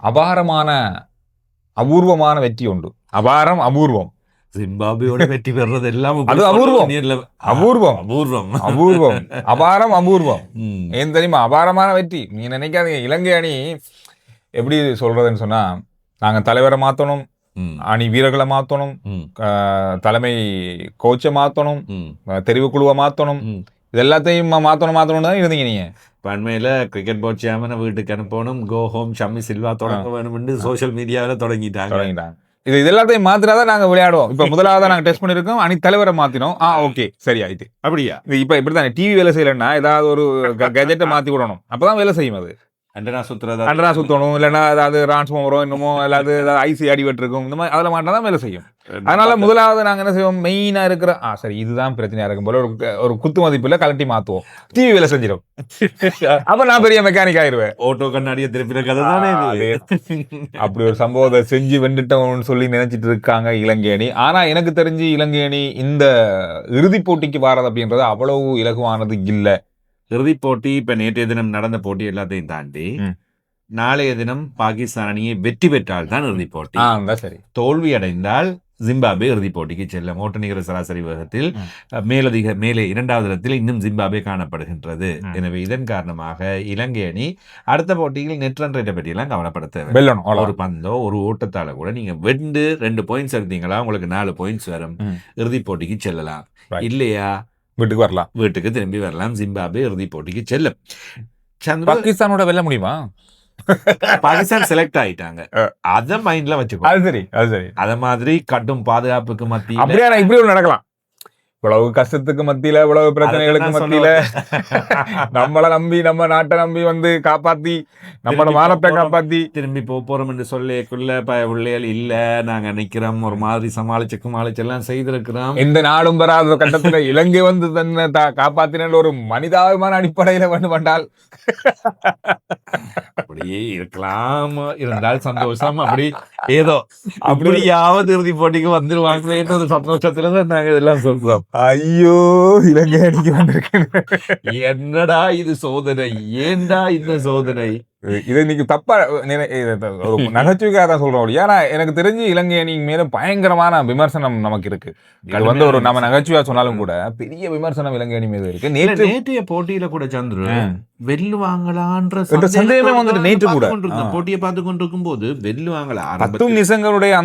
அபாரமான அபூர்வமான வெற்றி உண்டு. அபாரம் அபூர்வம். ஜிம்பாப்வேயோட வெற்றி பெறுறது எல்லாம் அது அபூர்வம். அபூர்வம் அபூர்வம் அபூர்வம் அபாரம் அபூர்வம். ஏன் தெரியுமா? அபாரமான வெற்றி. நீ நினைக்காதீங்க இலங்கை அணி எப்படி சொல்றதுன்னு சொன்னா, நாங்க தலைவரை மாத்தணும், அணி வீரர்களை மாத்தணும், தலைமை கோச்சை மாத்தணும், தெரிவுக்குழுவை மாத்தணும், இது எல்லாத்தையும் மாத்தணும் தான் இருந்தீங்க நீங்க. அண்மையில கிரிக்கெட் போர்ட் சேர்மனை வீட்டுக்கு அனுப்பணும், கோ ஹோம் ஷம்மி சில்வா தொடங்க வேணும்னு சோசியல் மீடியாவில் தொடங்கிட்டாங்க. இது எல்லாத்தையும் மாத்தினாதான் நாங்க விளையாடுவோம். இப்ப முதலாவது நாங்க டெஸ்ட் பண்ணிருக்கோம், அணி தலைவரை மாத்தினோம். ஓகே சரி ஆயிட்டு. அப்படியா? இப்ப இப்படித்தானே டிவி வேலை செய்யலன்னா ஏதாவது ஒரு கெஜெட்டை மாத்தி விடணும், அப்பதான் வேலை செய்யும். அது அண்டனா சுத்தணும், இல்லைன்னா ஏதாவது ரான்ஸ்மோ வரும், இன்னமும் ஏதாவது ஐசி அடிபட்டிருக்கும், இந்த மாதிரி அதில் மாட்டா தான் வேலை செய்யும். அதனால முதலாவது நாங்க என்ன செய்வோம், மெயினா இருக்கிற சரி இதுதான் பிரச்சனையா இருக்கும் போல ஒரு குத்து மதிப்புல கலட்டி மாத்துவோம், டிவி வேலை செஞ்சிடும். அப்ப நான் பெரிய மெக்கானிக் ஆயிருவேன். ஓட்டோ கண்ணாடியை திருப்பின கதை தானே. அப்படி ஒரு சம்பவத்தை செஞ்சு வெண்டுட்டோம்னு சொல்லி நினைச்சிட்டு இருக்காங்க இலங்கை அணி. ஆனா எனக்கு தெரிஞ்சு இலங்கை அணி இந்த இறுதிப் போட்டிக்கு வாரது அப்படின்றது அவ்வளவு இலகுவானது இல்லை. இறுதிப் போட்டி இப்ப நேற்றைய தினம் நடந்த போட்டி எல்லாத்தையும் தாண்டி நாளைய தினம் பாகிஸ்தான் அணியை வெற்றி பெற்றால் தான் இறுதிப் போட்டி. சரி, தோல்வி அடைந்தால் ஜிம்பாப்வே இறுதிப் போட்டிக்கு செல்லும். ஓட்ட நிகர சராசரி வேகத்தில் மேலே இரண்டாவது இடத்தில் இன்னும் ஜிம்பாப்வே காணப்படுகின்றது. எனவே இதன் காரணமாக இலங்கை அணி அடுத்த போட்டியில் நெட் ரன் ரேட்டை பற்றியெல்லாம் கவனப்படுத்த ஒரு பந்தோ ஒரு ஓட்டத்தால கூட நீங்க வெண்டு 2 பாயிண்ட்ஸ் எடுத்தீங்களா உங்களுக்கு 4 பாயிண்ட்ஸ் வரும், இறுதிப் போட்டிக்கு செல்லலாம். இல்லையா வீட்டுக்கு வரலாம், வீட்டுக்கு திரும்பி வரலாம். ஜிம்பாப்வே இறுதிப் போட்டிக்கு செல்லும். பாகிஸ்தானோட வெல்ல முடியுமா? பாகிஸ்தான் செலக்ட் ஆயிட்டாங்க, அத மைண்ட்ல வச்சுக்கோ. அது சரி. அத மாதிரி கட்டும் பாதுகாப்புக்கு மத்தியில அப்படியே இப்படி ஒரு நடக்கலாம். இவ்வளவு கஷ்டத்துக்கு மத்தியில, இவ்வளவு பிரச்சனைகளுக்கு மத்தியில நம்மளை நம்பி, நம்ம நாட்டை நம்பி வந்து காப்பாத்தி, நம்மளோட மானத்தை காப்பாத்தி திரும்பி போறோம் என்று சொல்லிக்குள்ள பிள்ளைகள் இல்ல நாங்க நிக்கிறோம் ஒரு மாதிரி சமாளிச்சு எல்லாம் செய்திருக்கிறோம். இந்த நாடும் பெறாத கட்டத்துல இலங்கை வந்து தன்னை காப்பாத்தின ஒரு மனிதாபிமான அடிப்படையில வந்து பண்ணால் அப்படியே இருக்கலாம், இருந்தால் சந்தோஷம். அப்படி ஏதோ அப்படியாவது இறுதி போட்டிக்கு வந்துருவாங்க ஒரு சந்தோஷத்துலதான் நாங்க இதெல்லாம் சொல்றோம். ஐயோ இலங்கை அணிக்கு வந்திருக்கேன், என்னடா இது சோதனை, ஏண்டா இந்த சோதனை? இது இன்னைக்கு தப்பா நகைச்சுவைக்காக தான் சொல்றோம். ஏன்னா எனக்கு தெரிஞ்சு இலங்கை அணி மேல பயங்கரமான விமர்சனம் நமக்கு இருக்கு. அது வந்து ஒரு நம்ம நகைச்சுவையா சொன்னாலும் கூட பெரிய விமர்சனம் இலங்கை அணி மீது இருக்கு. நேற்றைய போட்டியில கூட சந்திரு வெல்லுவாங்களான்ற சந்தேகமே வந்துட்டு நேற்று கூட போட்டியை பார்த்து கொண்டிருக்கும் போது வெல்லுவாங்களா 10 நிமிஷங்களுடைய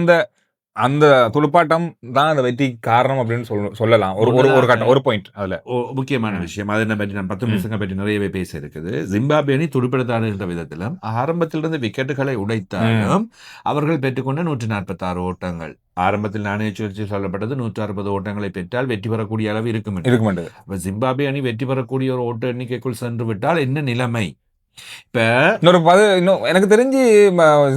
அந்த துடுப்பாட்டம் தான் அந்த வெற்றி காரணம் அப்படின்னு சொல்லலாம். ஒரு கட்டம், ஒரு பாயிண்ட் அதுல முக்கியமான விஷயம். அதை பற்றி நான் 10 நிமிஷங்கள் பற்றி நிறையவே பேச இருக்குது. ஜிம்பாப்வே அணி துடுப்படுத்தாடுகின்ற விதத்திலும் ஆரம்பத்திலிருந்து விக்கெட்டுகளை உடைத்தாலும் அவர்கள் பெற்றுக்கொண்ட 146 ஓட்டங்கள். ஆரம்பத்தில் நாணய சுழற்சி சொல்லப்பட்டது 160 ஓட்டங்களை பெற்றால் வெற்றி பெறக்கூடிய அளவு இருக்கும். ஜிம்பாப்வே அணி வெற்றி பெறக்கூடிய ஒரு ஓட்ட எண்ணிக்கைக்குள் சென்று விட்டால் என்ன நிலைமை? இப்ப எனக்கு தெரிஞ்சு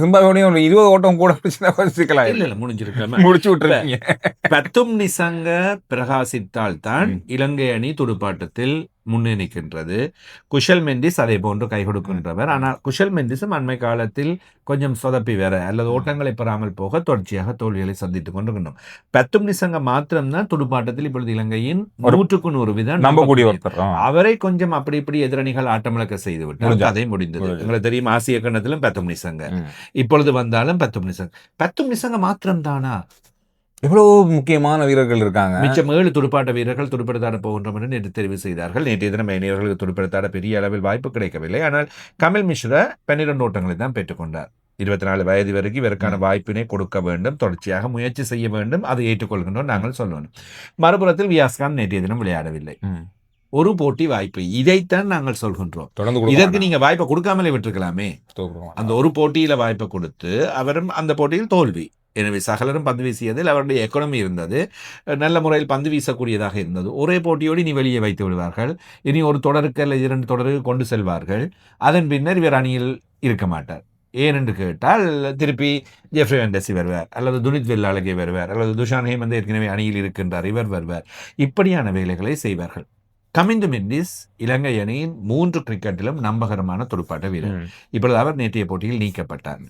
ஜிம்பாப்வே ஒரு 20 ஓட்டம் கூட முடிச்சு விட்டுருக்கீங்க. பத்தும் நிசங்க பிரகாசித்தால் தான் இலங்கை அணி துடுப்பாட்டத்தில் முன்னே நிற்கின்றது. குஷல் மெண்டிஸ் அதே போன்று கை கொடுக்கின்றவர். ஆனால் குஷல் மெண்டிஸும் அண்மை காலத்தில் கொஞ்சம் சொதப்பி வேற அல்லது ஓட்டங்களை பெறாமல் போக தொடர்ச்சியாக தோல்விகளை சந்தித்துக் கொண்டிருக்கின்றோம். பத்தும் நிசங்க மாத்திரம்தான் துடுப்பாட்டத்தில் இப்பொழுது இலங்கையின் 100% நம்பக்கூடிய ஒருத்தர். அவரை கொஞ்சம் அப்படி இப்படி எதிரணிகள் ஆட்டமிழக்க செய்து விட்டால் கதை முடிந்தது. உங்களுக்கு தெரியும் ஆசிய கண்டத்திலும் பத்தும் நிசங்க, இப்பொழுது வந்தாலும் பத்தும் நிசங்க மாத்திரம் தானா? எவ்வளவு முக்கியமான வீரர்கள் இருக்காங்க. மிச்சம் 7 துடுப்பாட்ட வீரர்கள் துடுப்படுத்தாட போகின்றோம் என்று நேற்று தெரிவு செய்தார்கள். நேற்றைய தினம் இளைஞர்களுக்கு துடுப்படுத்தாட பெரிய அளவில் வாய்ப்பு கிடைக்கவில்லை. ஆனால் கமல் மிஸ்ரா 12 ஓட்டங்களை தான் பெற்றுக்கொண்டார். 24 வயது வரைக்கும் இவருக்கான வாய்ப்பினை கொடுக்க வேண்டும், தொடர்ச்சியாக முயற்சி செய்ய வேண்டும், அதை ஏற்றுக்கொள்கின்றோம் நாங்கள் சொல்லணும். மறுபுறத்தில் வியாஸ்கான் நேற்றைய தினம் விளையாடவில்லை. ஒரு போட்டி வாய்ப்பு, இதைத்தான் நாங்கள் சொல்கின்றோம். இதற்கு நீங்க வாய்ப்பை கொடுக்காமலே விட்டுருக்கலாமே. அந்த ஒரு போட்டியில வாய்ப்பை கொடுத்து அவரும் அந்த போட்டியில் தோல்வி. எனவே சகலரும் பந்து வீசியதில் அவருடைய எக்கனமி இருந்தது, நல்ல முறையில் பந்து வீசக்கூடியதாக இருந்தது. ஒரே போட்டியோடு நீ வெளியே வைத்து விடுவார்கள். இனி ஒரு தொடருக்கு அல்லது 2 தொடருக்கு கொண்டு செல்வார்கள். அதன் பின்னர் இவர் அணியில் இருக்க மாட்டார். ஏனென்று கேட்டால் திருப்பி ஜெஃப்ரி வெண்டசி வருவார், அல்லது துனித் வெல்லாலகே வருவார், அல்லது துஷான் ஹேமந்த் ஏற்கனவே அணியில் இருக்கின்றார், இவர் வருவார். இப்படியான வேலைகளை செய்வார்கள். கமிந்து மெண்டிஸ் இலங்கை அணியின் 3 கிரிக்கெட்டிலும் நம்பகரமான துடுப்பாட்ட வீரர். இப்பொழுது அவர் நேற்றைய போட்டியில் நீக்கப்பட்டார்.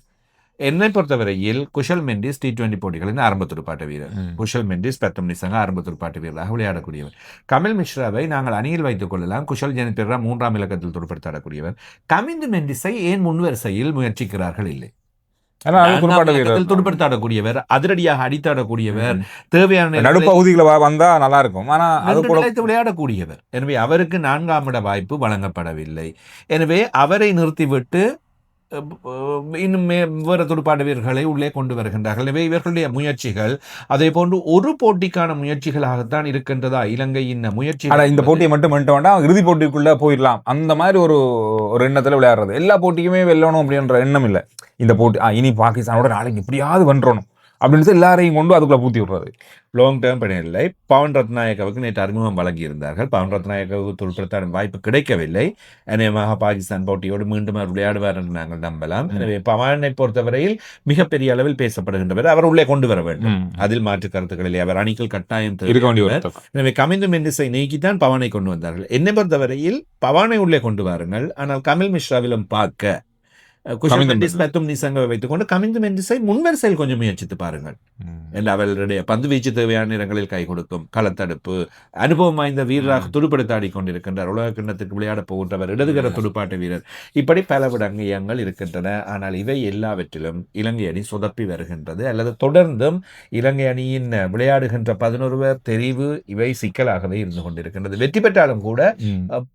என்னை பொறுத்தவரையில் குஷல் மெண்டிஸ் T20 போட்டிகளின் ஆரம்ப துடுப்பாட்ட வீரர். குஷல் மெண்டிஸ் 10 நிமிஷங்க ஆரம்ப துடுப்பாட்ட வீரராக விளையாடக்கூடியவர். கமல் மிஸ்ராவை நாங்கள் அணியில் வைத்துக் கொள்ளலாம். குஷல் ஜெனிபிரா 3ஆம் இலக்கத்தில் துடுப்படுத்தாடக்கூடியவர். கமிந்து மெண்டிஸை ஏன் முன்வரிசையில் முயற்சிக்கிறார்கள் இல்லை? ஏன்னா அது துடுப்பாட்ட வீரர் துடுப்படுத்தாடக்கூடியவர், அதிரடியாக அடித்தாடக்கூடியவர், தேவையான நடுப்பகுதிகளை வந்தா நல்லா இருக்கும். ஆனா அது விளையாடக்கூடியவர். எனவே அவருக்கு 4ஆம் இட வாய்ப்பு வழங்கப்படவில்லை. எனவே அவரை நிறுத்திவிட்டு இன்னும் வேறு துடுப்பாட்ட வீரர்களை உள்ளே கொண்டு வருகின்றார்கள். எனவே இவர்களுடைய முயற்சிகள் அதே போன்று ஒரு போட்டிக்கான முயற்சிகளாகத்தான் இருக்கின்றதா இலங்கையின் முயற்சி? இந்த போட்டியை மட்டும் பண்ணிட்டு வேண்டாம், இறுதி போட்டிக்குள்ள போயிடலாம் அந்த மாதிரி ஒரு எண்ணத்துல விளையாடுறது. எல்லா போட்டிக்குமே வெல்லணும் அப்படின்ற எண்ணம் இல்லை. இந்த போட்டி இனி பாகிஸ்தானோட நாளைக்கு எப்படியாவது வென்றணும் அப்படின்னு எல்லாரையும் கொண்டு அதுக்குள்ள பூத்தி விடுறது. லாங் டேர்ம் பணியில்லை. பவன் ரத்நாயக்காவுக்கு நேற்று அறிமுகம் வழங்கியிருந்தார்கள். பவன் ரத்நாயக்காவுக்கு துடுப்படுத்த வாய்ப்பு கிடைக்கவில்லை. அநேகமாக பாகிஸ்தான் போட்டியோடு மீண்டும் அவர் விளையாடுவார் என்று நாங்கள் நம்பலாம். எனவே பவனை பொறுத்தவரையில் மிகப்பெரிய அளவில் பேசப்படுகின்றவர். அவர் உள்ளே கொண்டு வர வேண்டும், அதில் மாற்று கருத்துக்கள் இல்லை. அவர் அணிகள் கட்டாயம் இருக்க வேண்டிய. எனவே கமிந்து மெண்டிஸை நீக்கித்தான் பவனை கொண்டு வந்தார்கள். என்னை பொறுத்தவரையில் பவனை உள்ளே கொண்டு வாருங்கள், ஆனால் கமில் மிஸ்ராவிலும் பார்க்க வைத்துக் கொண்டு கமிந்து மெண்டிஸை முன்வரிசையில் கொஞ்சம் முயற்சித்து பாருங்கள். அவர்களுடைய பந்து வீச்சு தேவையான இடங்களில் கை கொடுக்கும், களத்தடுப்பு அனுபவம் வாய்ந்த வீரராக துடுப்படுத்த ஆடிக்கொண்டிருக்கின்றார். உலக கிண்ணத்துக்கு விளையாட போகின்றவர், இடதுகர துடுப்பாட்ட வீரர். இப்படி பல விடயங்கள் இருக்கின்றன. ஆனால் இவை எல்லாவற்றிலும் இலங்கை அணி சொதப்பி வருகின்றது, அல்லது தொடர்ந்தும் இலங்கை அணியின் விளையாடுகின்ற 11 தெரிவு இவை சிக்கலாகவே இருந்து கொண்டிருக்கின்றது. வெற்றி பெற்றாலும் கூட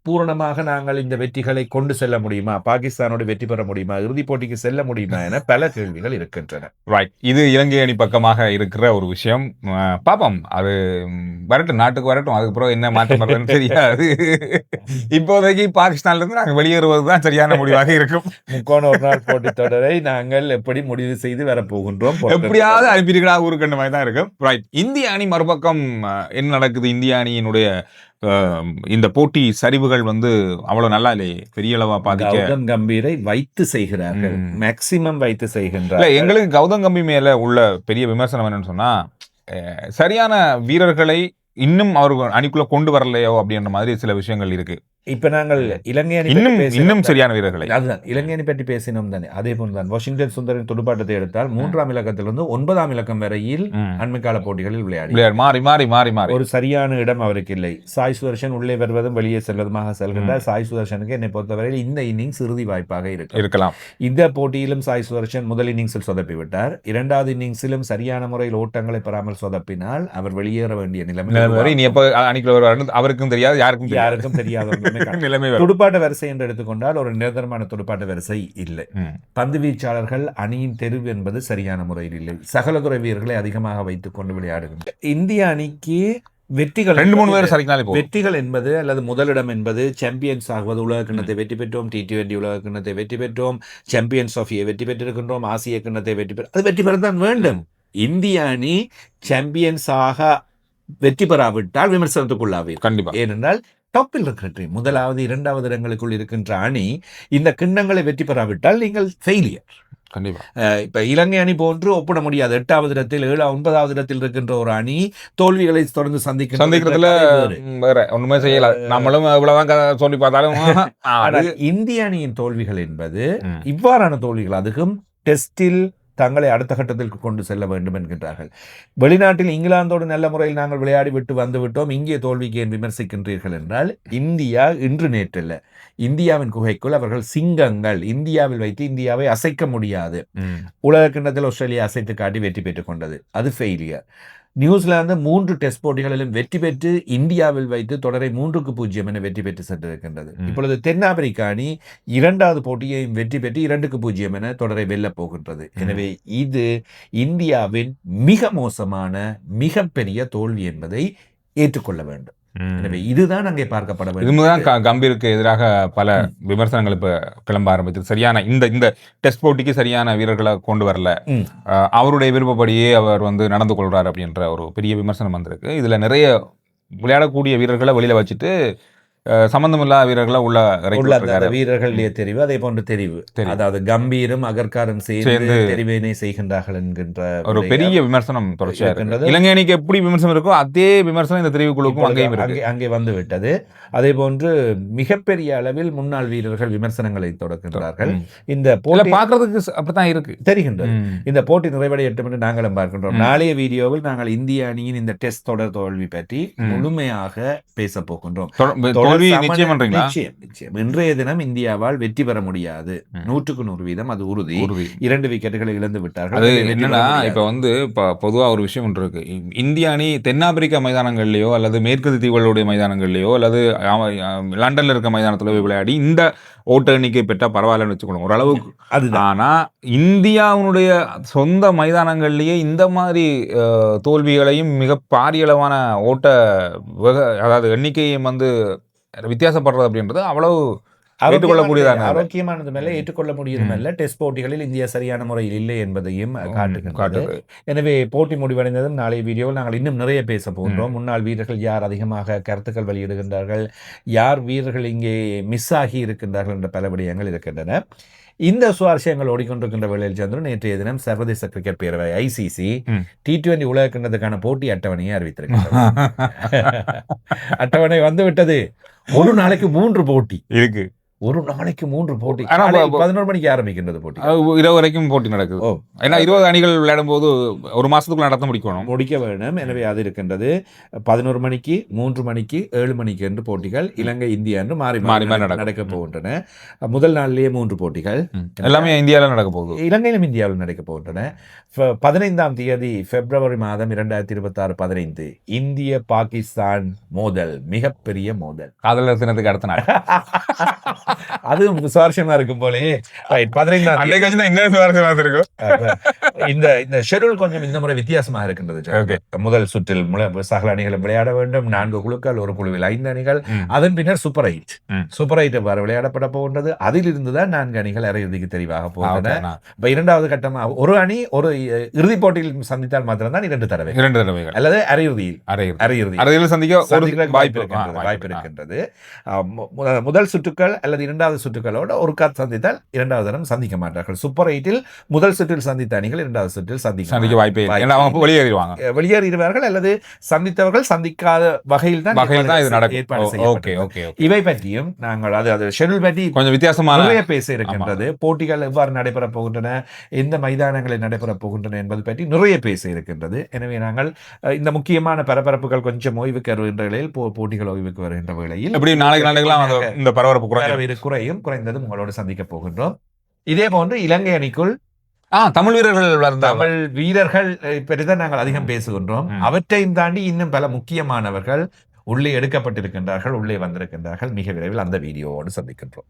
பூரணமாக நாங்கள் இந்த வெற்றிகளை கொண்டு செல்ல முடியுமா, பாகிஸ்தானோடு வெற்றி பெற முடியுமா, இறுதிப் போட்டிக்கு செல்ல முடியுமா என பல கேள்விகள் இருக்கின்றன. இது இலங்கை அணி பக்கமாக இருக்கிற ஒரு விஷயம். பாப்போம், அது வரட்டும், நாட்டுக்கு வரட்டும், அதுக்கப்புறம் என்ன மாற்றம் வருதுன்னு தெரியாது. இப்போதைக்கு பாகிஸ்தான்ல இருந்து நாங்கள் வெளியேறுவதுதான் சரியான முடிவாக இருக்கும். முக்கோண ஒரு நாள் போட்டி தொடரை நாங்கள் எப்படி முடிவு செய்து வரப்போகின்றோம், எப்படியாவது அனுப்பியிருக்கா ஊருக்கண்ட மாதிரி தான் இருக்கும். ரைட், இந்திய அணி மறுபக்கம் என்ன நடக்குது? இந்திய அணியினுடைய இந்த போட்டி சரிவுகள் அவ்வளவு நல்லா இல்லையே, பெரிய அளவா பாதிக்க. கௌதம் கம்பீரை வைத்து செய்கிறார்கள், மேக்சிமம் வைத்து செய்கின்றார்கள். எங்களுக்கு கௌதம் கம்பீர் மேல உள்ள பெரிய விமர்சனம் என்னன்னு சொன்னா, சரியான வீரர்களை இன்னும் அவர்கள் அணிக்குள்ள கொண்டு வரலையோ அப்படின்ற மாதிரி சில விஷயங்கள் இருக்கு. இப்ப நாங்கள் இலங்கை அணி இன்னும் சரியான வீரர்களை, அதுதான் இலங்கை அணி பற்றி பேசினோம் தானே. அதே போன்றுதான் வாஷிங்டன் சுந்தரின் துடுப்பாட்டத்தை எடுத்தால் 3ஆம் இலக்கத்திலிருந்து 9ஆம் இலக்கம் வரையில் அண்மைக்கால போட்டிகளில் விளையாடி மாறி மாறி மாறி மாறி ஒரு சரியான இடம் அவருக்கு இல்லை. சாய் சுதர்ஷன் உள்ளே வருவதும் வெளியே செல்வதுமாக செல்கின்றார். சாய் சுதர்ஷனுக்கு என்னை பொறுத்தவரையில் இந்த இன்னிங்ஸ் இறுதி வாய்ப்பாக இருக்கலாம். இந்த போட்டியிலும் சாய் சுதர்ஷன் முதல் இன்னிங்ஸில் சொதப்பி விட்டார். 2வது இன்னிங்ஸிலும் சரியான முறையில் ஓட்டங்களை பெறாமல் சொதப்பினால் அவர் வெளியேற வேண்டிய நிலைமை அவருக்கும் தெரியாது, யாருக்கும் தெரியாது. துடுப்பாட்ட வரிசை என்று எடுத்துக்கொண்டால் ஒரு நிரந்தரமான துடுப்பாட்ட வரிசை இல்லை. பந்து வீச்சாளர்கள் அணியின் தெரிவு என்பது சரியான முறையில் இல்லை. சகலதுறை வீரர்களை அதிகமாக வைத்துக் கொண்டு விளையாடுகின்ற இந்திய அணிக்கு வெற்றிகள் 2-3 வெற்றிகள் என்பது அல்லது முதலிடம் என்பது சாம்பியன்ஸ் ஆகுவது. உலக கிண்ணத்தை வெற்றி பெற்றோம், T20 உலக கிண்ணத்தை வெற்றி பெற்றோம், சாம்பியன்ஸ் ஆஃப் வெற்றி பெற்றிருக்கின்றோம், ஆசிய கிண்ணத்தை அது வெற்றி பெறத்தான் வேண்டும். இந்திய அணி சாம்பியன்ஸ் ஆக வெற்றி பெறாவிட்டால் விமர்சனத்துக்குள்ளாவே கண்டிப்பா. ஏனென்றால் டாப்பில் இருக்கிற டீம், 1வது 2வது இடங்களுக்குள் இருக்கின்ற அணி இந்த கிண்ணங்களை வெற்றி பெறாவிட்டால் நீங்கள் ஃபெயிலியர். கண்டிப்பா. இப்ப இலங்கை அணி போன்று ஒப்பிட முடியாது. 8வது இடத்தில் 9வது இடத்தில் இருக்கின்ற ஒரு அணி தோல்விகளை தொடர்ந்து சந்திக்கிறதுல வேற ஒண்ணுமே செய்யல. நம்மளும் இவ்வளவுதான் சொல்லி பார்த்தாலும் இந்திய அணியின் தோல்விகள் என்பது இவ்வாறான தோல்விகள், அதுவும் டெஸ்டில் தங்களை அடுத்த கட்டத்திற்கு கொண்டு செல்ல வேண்டும் என்கின்றார்கள். வெளிநாட்டில் இங்கிலாந்தோடு நல்ல முறையில் நாங்கள் விளையாடி விட்டு வந்து விட்டோம், இங்கே தோல்விக்கு ஏன் விமர்சிக்கின்றீர்கள் என்றால், இந்தியா இன்று நேற்றல்ல, இந்தியாவின் குகைக்குள் அவர்கள் சிங்கங்கள். இந்தியாவில் வைத்து இந்தியாவை அசைக்க முடியாது. உலக கிண்ணத்தில் ஆஸ்திரேலியா அசைத்து காட்டி வெற்றி பெற்றுக் கொண்டது, அது ஃபெயிலியர். நியூசிலாந்து 3 டெஸ்ட் போட்டிகளிலும் வெற்றி பெற்று இந்தியாவில் வைத்து தொடரை 3-0 என வெற்றி பெற்று சென்றிருக்கின்றது. இப்பொழுது தென்னாப்பிரிக்கா அணி 2வது போட்டியையும் வெற்றி பெற்று 2-0 என தொடரை வெல்லப் போகின்றது. எனவே இது இந்தியாவின் மிக மோசமான மிகப்பெரிய தோல்வி என்பதை ஏற்றுக்கொள்ள வேண்டும். எனவே இதுதான் அங்கே பார்க்கப்பட வேண்டும். இதுதான் கம்பீருக்கு எதிராக பல விமர்சனங்கள் இப்ப கிளம்ப ஆரம்பித்து, சரியான இந்த டெஸ்ட் போட்டிக்கு சரியான வீரர்களை கொண்டு வரல, அவருடைய விருப்பப்படியே அவர் நடந்து கொள்றாரு அப்படின்ற ஒரு பெரிய விமர்சனம் வந்திருக்கு. இதுல நிறைய விளையாடக்கூடிய வீரர்களை வெளியில வச்சுட்டு சம்பந்தமில்லாத வீரர்களை உள்ள வீரர்களுடைய தெரிவு, அதே போன்ற தெரிவு, அதாவது கம்பீரும் அகர்காரும் சேர்ந்து தெரிவினை செய்கின்றார்கள் என்கின்ற ஒரு பெரிய விமர்சனம் தொடர்ச்சியா இருக்கின்றது. இலங்கை அணிக்கு எப்படி விமர்சனம் இருக்கோ அதே விமர்சனம் இந்த தெரிவுக்குழுக்கும் அங்கே வந்து விட்டது. அதே போன்று மிகப்பெரிய அளவில் முன்னாள் வீரர்கள் விமர்சனங்களை தொடர்கின்றார்கள். இந்த போட்டி பார்க்கறதுக்கு அப்படித்தான் இருக்கு, தெரிகின்றது. இந்த போட்டி நிறைவடையட்டும் என்று நாங்களும் பார்க்கின்றோம். நாளைய வீடியோவில் நாங்கள் இந்திய அணியின் இந்த டெஸ்ட் தொடர் தோல்வி பற்றி முழுமையாக பேச போகின்றோம். தோல்வி நிச்சயம் பண்றீங்களா? நிச்சயம். இன்றைய தினம் இந்தியாவால் வெற்றி பெற முடியாது. 100% அது உறுதி. 2 விக்கெட்டுகளை இழந்து விட்டார்கள். அது என்னன்னா இப்ப பொதுவா ஒரு விஷயம் ஒன்று இருக்கு. இந்திய அணி தென்னாப்பிரிக்கா மைதானங்கள்லயோ அல்லது மேற்கு தீவுகளுடைய மைதானங்கள்லயோ அல்லது லண்டன்ல இருக்க மைதானத்துல விளையாடி இந்த ஓட்ட எண்ணிக்கை பெற்றா பரவாயில்லன்னு வச்சுக்கணும் ஓரளவுக்கு. ஆனா இந்தியாவுடைய சொந்த மைதானங்கள்லயே இந்த மாதிரி தோல்விகளையும் மிக பாரியளவான ஓட்ட அதாவது எண்ணிக்கையும் வித்தியாசப்படுறது அப்படின்றது அவ்வளவு ஆரோக்கியமானது மேல ஏற்றுக்கொள்ள முடியுது. டெஸ்ட் போட்டிகளில் இந்தியா சரியான முறையில் இல்லை என்பதையும் காட்டுகிறது. எனவே போட்டி முடிவடைந்ததும் நாளை வீடியோவில் நாங்கள் இன்னும் நிறைய பேச போன்றோம். முன்னாள் வீரர்கள் யார் அதிகமாக கருத்துக்கள் வெளியிடுகின்றார்கள், யார் வீரர்கள் இங்கே மிஸ் ஆகி இருக்கின்றார்கள் என்ற பல விடயங்கள் இருக்கின்றன. இந்த சுவாரஸ்யங்கள் ஓடிக்கொண்டிருக்கின்ற வேளையில் சந்திரன் நேற்றைய தினம் சர்வதேச கிரிக்கெட் பேரவை ICC T20 உலக கிண்ணத்துக்கான போட்டி அட்டவணையை அறிவித்திருக்கிறது. அட்டவணை வந்துவிட்டது. ஒரு நாளைக்கு 3 போட்டி இருக்கு. ஒரு நாளைக்கு 3 போட்டி. 11 மணிக்கு ஆரம்பிக்கின்றது போட்டி. இரவு வரைக்கும் போட்டி நடக்குது. ஏன்னா 20 அணிகள் விளையாடும் போது ஒரு மாசத்துக்குள்ள நடத்த முடிக்க வேணும். எனவே அது இருக்கின்றது. 11 மணிக்கு, 3 மணிக்கு, 7 மணிக்கு என்று போட்டிகள் இலங்கை இந்தியா என்று மாறி மாறி நடக்க போகின்றன. முதல் நாளிலேயே 3 போட்டிகள் எல்லாமே இந்தியாவில் நடக்க போகுது. இலங்கையிலும் இந்தியாவில் நடக்க போகின்றன. 15ஆம் தேதி பிப்ரவரி மாதம் 2026 15 இந்திய பாகிஸ்தான் மோதல், மிகப்பெரிய மோதல். காதலர் தினத்துக்கு அடுத்த நாள். அது சுவாரஸ்யமா இருக்கும் போலே. 15ஆம் இந்த ஷெட்யூல் கொஞ்சம் இந்த முறை வித்தியாசமாக இருக்கின்றது. முதல் சுற்றில் சகல அணிகளும் விளையாட வேண்டும். 4 குழுக்கள், ஒரு குழுவில் 5 அணிகள். அதன் பின்னர் சூப்பர் 8 விளையாடப்பட போகின்றது. அதில் இருந்துதான் 4 அணிகள் அரையிறுதிக்கு தெரிவாக போகின்றன. இரண்டாவது கட்டமாக ஒரு அணி ஒரு இறுதிப் போட்டியில் சந்தித்தால் மாத்திரம்தான் 2 தடவைகள் அல்லது அரையிறுதியில் சந்திக்க வாய்ப்பு இருக்கின்றது. முதல் சுற்றுக்கள் அல்லது இரண்டாவது சுற்றுகளோட ஒரு சந்தித்தால் இரண்டாவது தரம் சந்திக்க மாட்டார்கள். சூப்பர் 8 முதல் சுற்றில் சந்தித்த அணிகள் இரண்டாவது சுற்றில் சந்திக்க வாய்ப்பு வெளியேறுவார்கள் அல்லது சந்தித்தவர்கள் சந்திக்காத வகையில் தான் ஏற்பாடு செய்யப்பட்டது. இவை பற்றியும் நாங்கள் அது ஷெட்யூல் பற்றி கொஞ்சம் வித்தியாசமாக நிறைய பேச இருக்கின்றது. போட்டிகள் எவ்வாறு நடைபெற போகின்றன, எந்த மைதானங்களில் நடைபெற போகின்றன என்பது பற்றி நிறைய பேச இருக்கின்றது. எனவே நாங்கள் இந்த முக்கியமான பரபரப்புகள் கொஞ்சம் ஓய்வுக்கு வருகின்ற வேளையில், போட்டிகள் ஓய்வுக்கு வருகின்ற வேளையில் இந்த பரபரப்பு குறைந்தது உங்களோடு சந்திக்க போகின்றோம். இதே போன்று இலங்கை அணிக்குள் தமிழ் வீரர்கள் பற்றிதான் நாங்கள் அதிகம் பேசுகின்றோம். அவற்றையும் தாண்டி இன்னும் பல முக்கியமானவர்கள் உள்ளே எடுக்கப்பட்டிருக்கின்றார்கள், உள்ளே வந்திருக்கின்றார்கள். மிக விரைவில் அந்த வீடியோவோடு சந்திக்கின்றோம்.